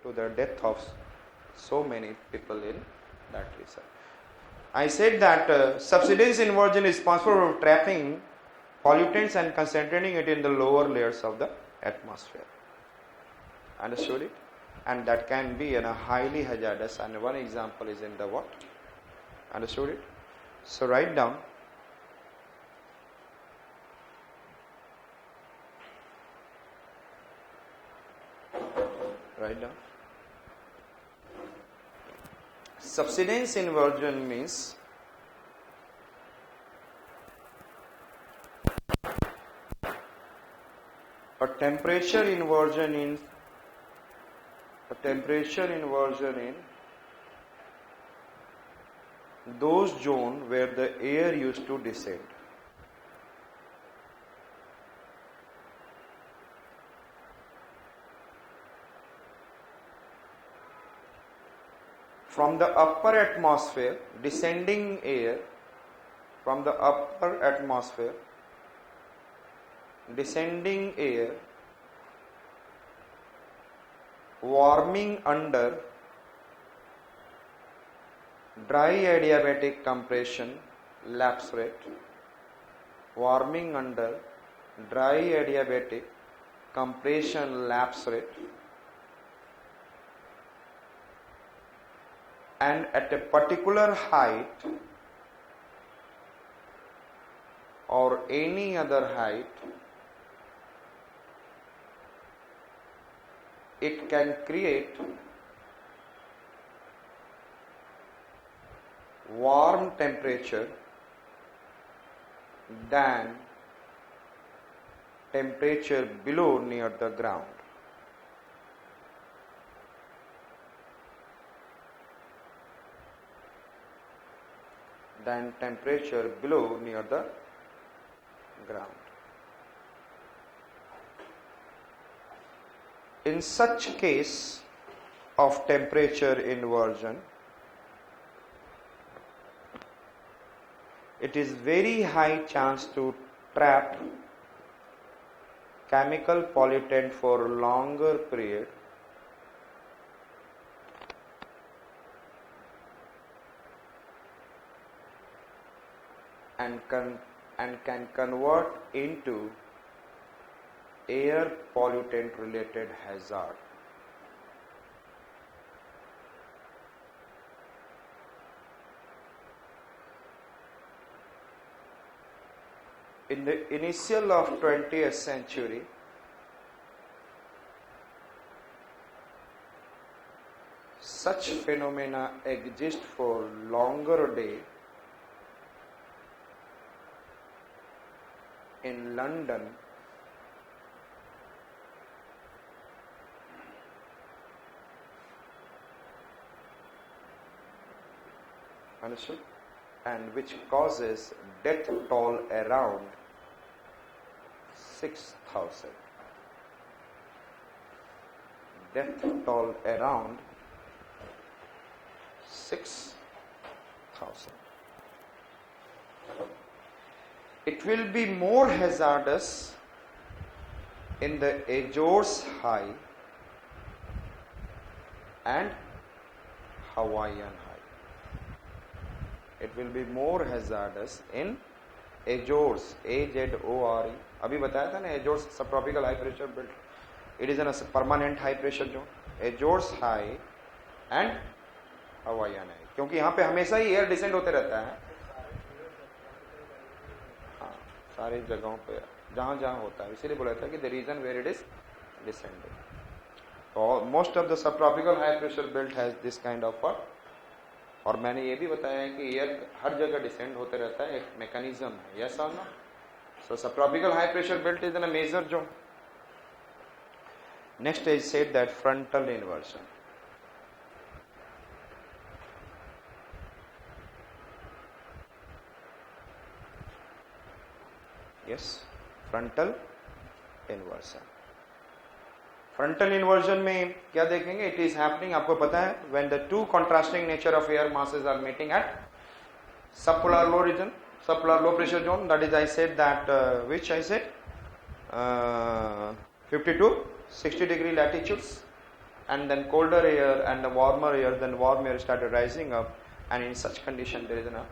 to the death of so many people in that research. I said that subsidence inversion is responsible for trapping pollutants and concentrating it in the lower layers of the atmosphere. Understood it? And that can be a highly hazardous, and one example is in the what? Understood it? So write down. Write down. Subsidence inversion means a temperature inversion in those zones where the air used to descend. From the upper atmosphere, descending air from the upper atmosphere, descending air, warming under dry adiabatic compression lapse rate, warming under dry adiabatic compression lapse rate, and at a particular height or any other height, it can create warm temperature than temperature below near the ground. Than temperature below near the ground. In such case of temperature inversion, it is very high chance to trap chemical pollutant for longer period and can convert into air pollutant related hazard. In the initial of 20th century, such phenomena exist for longer day in London understood, and which causes death toll around 6,000. Death toll around 6,000. It will be more hazardous in the Azores High and Hawaiian High. It will be more hazardous in Azores, AZORE. अभी बताया था ना, Azores subtropical high pressure belt. It is in a permanent high pressure zone. Azores High and Hawaiian High. क्योंकि यहाँ पे हमेशा ही air descend होते रहता है. सारी जगहों पे जहाँ जहाँ होता है, इसीलिए बोला था कि the reason where it is descending. Most of the subtropical high pressure belt has this kind of और मैंने ये भी बताया है कि एयर हर जगह डिसेंड होते रहता है, एक मैकेनिज्म है. यस और no? So subtropical high pressure belt is in a major zone. Next is said that frontal inversion. Yes, frontal inversion. Frontal inversion में क्या देखेंगे? It is happening, आपको पता है, when the two contrasting nature of air masses are meeting at subpolar low region, subpolar low pressure zone. That is, I said that which I said 50 to 60 degree latitudes. and then colder air and the warmer air, then warm air started rising up, and in such condition there is a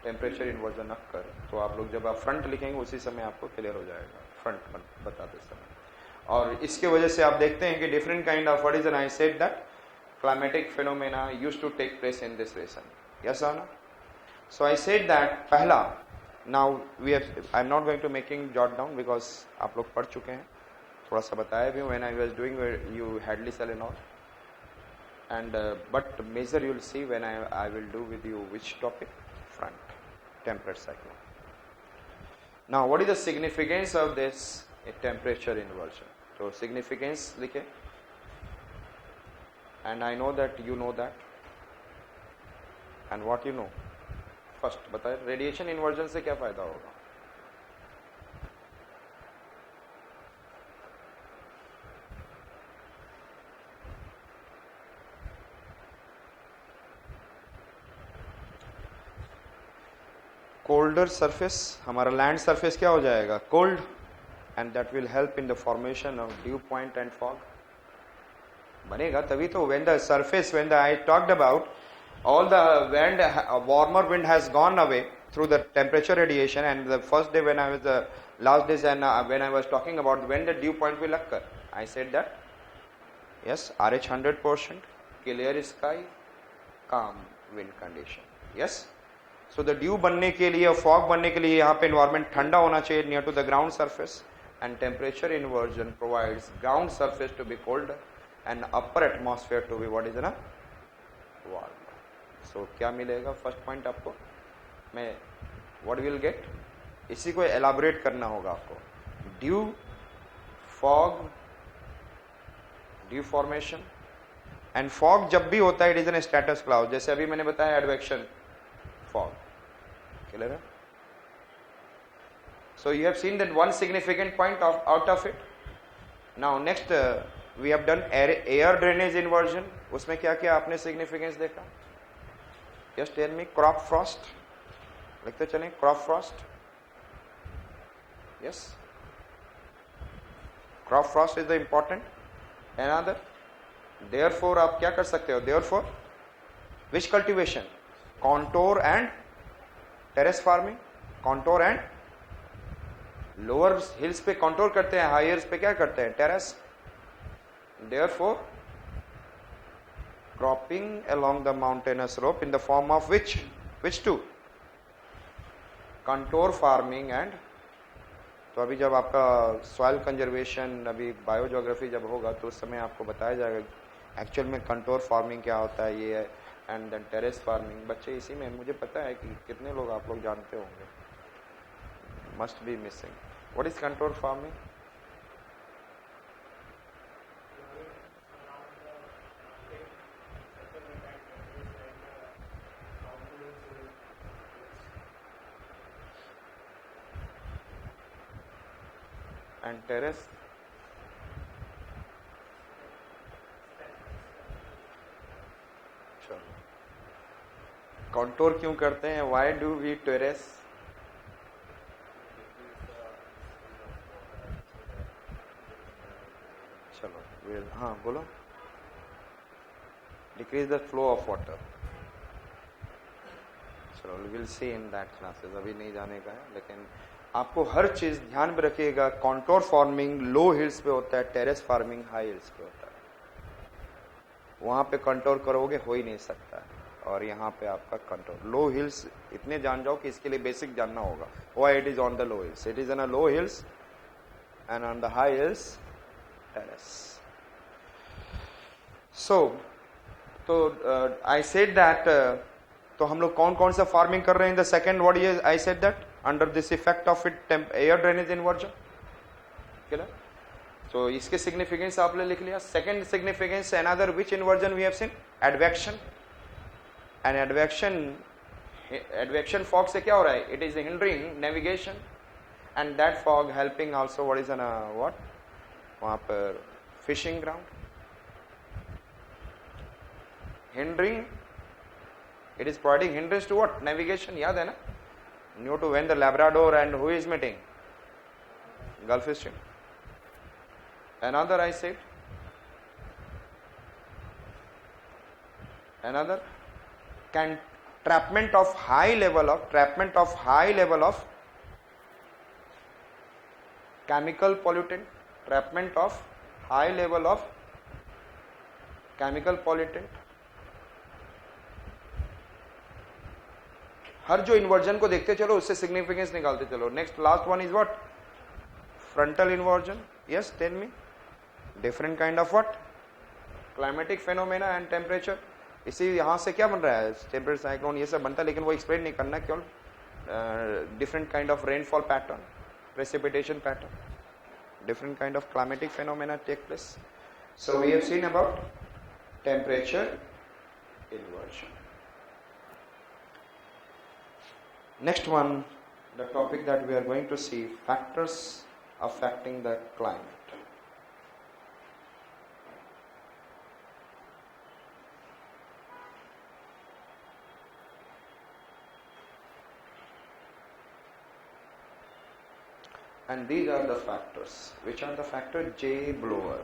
temperature inversion occur. तो आप लोग जब आप front लिखेंगे उसी समय आपको clear हो जाएगा फ्रंट बताते समय. और इसके वजह से आप देखते हैं कि different kind of, what is the, I said that climatic phenomena used to take place in this region. Yes or no? So I said that पहला, now we have, I am not going to making jot down because आप लोग पढ़ चुके हैं, थोड़ा सा बताया भी हूँ when I was doing you Hadley cell and all, and but major you will see when I will do with you which topic, front temperate cycle. Now what is the significance of this temperature inversion? So significance लिखे, and I know that you know that, and what you know. First बताए radiation inversion से क्या फायदा होगा. Colder surface, हमारा land surface क्या हो जाएगा, cold, and that will help in the formation of due point and fog बनेगा. तभी तो when the surface, when the I talked about all the wind, warmer wind has gone away through the temperature radiation, and the first day when I was last days, and when I was talking about when the dew point will occur, I said that yes, RH 100%, clear sky, calm wind condition. Yes, so the dew बनने के लिए, fog बनने के लिए यहाँ पे environment ठंडा होना चाहिए near to the ground surface, and temperature inversion provides ground surface to be colder and upper atmosphere to be what is na warm. So क्या मिलेगा फर्स्ट पॉइंट आपको, मैं व्हाट विल गेट, इसी को एलाबोरेट करना होगा आपको. Dew, fog, dew formation, and fog जब भी होता है it is an stratus cloud, जैसे अभी मैंने बताया एडवेक्शन फॉग, क्लियर है. So you have seen that one significant point out of it. Now next we have done air drainage inversion, उसमें क्या क्या आपने सिग्निफिकेंस देखा. Just tell me, crop frost, लिखते चलें, crop frost. Yes, crop frost is the important. Another, therefore आप क्या कर सकते हो, therefore which cultivation, contour and terrace farming, contour and lower hills पे contour करते हैं, higher hills पे क्या करते हैं, terrace. Therefore cropping along the mountainous slope in the form of which two, contour farming and, तो अभी जब आपका सॉइल कंजर्वेशन, अभी बायोजियोग्राफी जब होगा तो उस समय आपको बताया जाएगा एक्चुअल में कंटोर फार्मिंग क्या होता है, ये है, एंड देन टेरेस फार्मिंग. बच्चे इसी में, मुझे पता है कि कितने लोग आप लोग जानते होंगे, must be missing. What is contour farming? and terrace, चलो कंटोर क्यों करते हैं, व्हाई डू वी टेरेस? चलो हाँ बोलो. Decreases the flow of water. चलो will see in that classes, अभी नहीं जाने का है, लेकिन आपको हर चीज ध्यान में रखिएगा. कॉन्टोर फार्मिंग लो हिल्स पे होता है, टेरेस फार्मिंग हाई हिल्स पे होता है. वहां पे कंटोर करोगे हो ही नहीं सकता है, और यहाँ पे आपका कंटोर. लो हिल्स इतने जान जाओ कि इसके लिए बेसिक जानना होगा. Why it is on the low hills, it is on a low hills and on the high hills terrace. So तो आई सेड दैट, तो हम लोग कौन कौन सा फार्मिंग कर रहे हैं in the second, what is, I said that under this effect of it air drainage inversion, clear. So इसके significance आपने लिख लिया. Second significance, another which inversion we have seen, advection. And advection fog से क्या हो रहा है, it is hindering navigation, and that fog helping also what is an what, वहाँ पर fishing ground, hindering, it is providing hindrance to what, navigation. याद है ना, new to when the Labrador and who is meeting, Gulf Stream. Another I said another can trapment of high level of chemical pollutant, trapment of high level of chemical pollutant. हर जो inversion को देखते चलो उससे significance निकालते चलो. Next last one is what? Frontal inversion. Yes, tell me. Different kind of what? Climatic phenomena and temperature. इसी यहाँ से क्या बन रहा है? टेम्परेचर, साइक्लोन, ये सब बनता है, लेकिन वो एक्सप्लेन नहीं करना. क्यों? Different kind of rainfall pattern, precipitation pattern, different kind of climatic phenomena take place. So we have seen about temperature inversion. Next one, the topic that we are going to see, factors affecting the climate. And these are the factors. Which are the factors? J blower.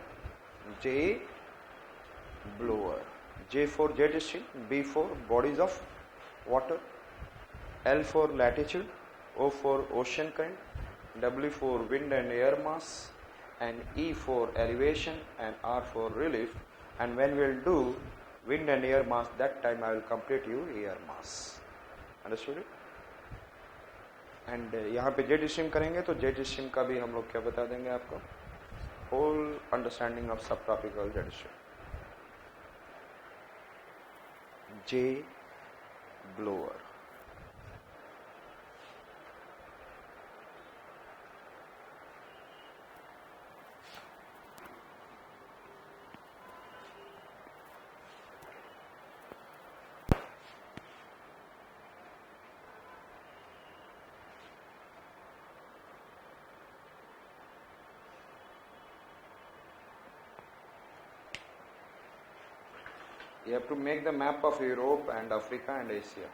J blower. J for jet stream, B for bodies of water, L for latitude, O for ocean current, W for wind and air mass, and E for elevation, and R for relief. And when we will do wind and air mass, that time I will complete you air mass. Understood it? And यहाँ पे jet stream करेंगे तो jet stream का भी हम लोग क्या बता देंगे आपको, होल अंडरस्टैंडिंग ऑफ सब topical jet stream. J blower. You have to make the map of Europe and Africa and Asia.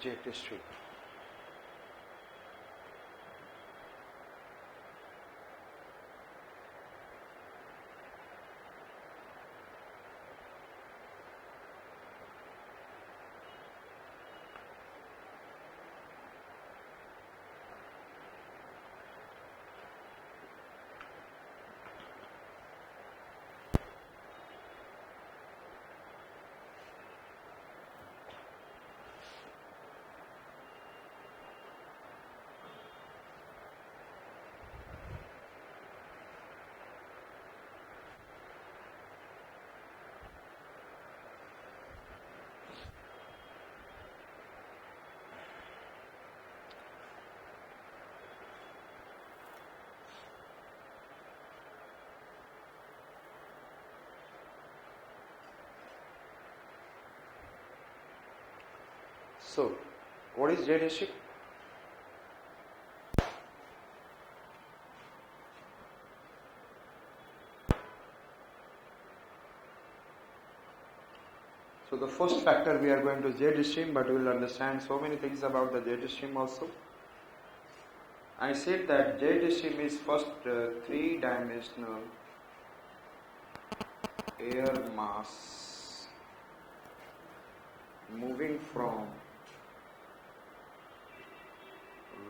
Jet stream. So, what is jet stream? So the first factor we are going to jet stream, but we will understand so many things about the jet stream also. I said that jet stream is first three-dimensional air mass moving from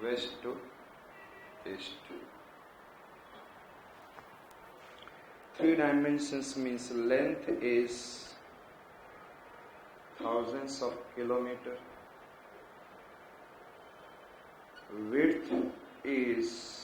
west to east. Three dimensions means length is thousands of kilometers, width is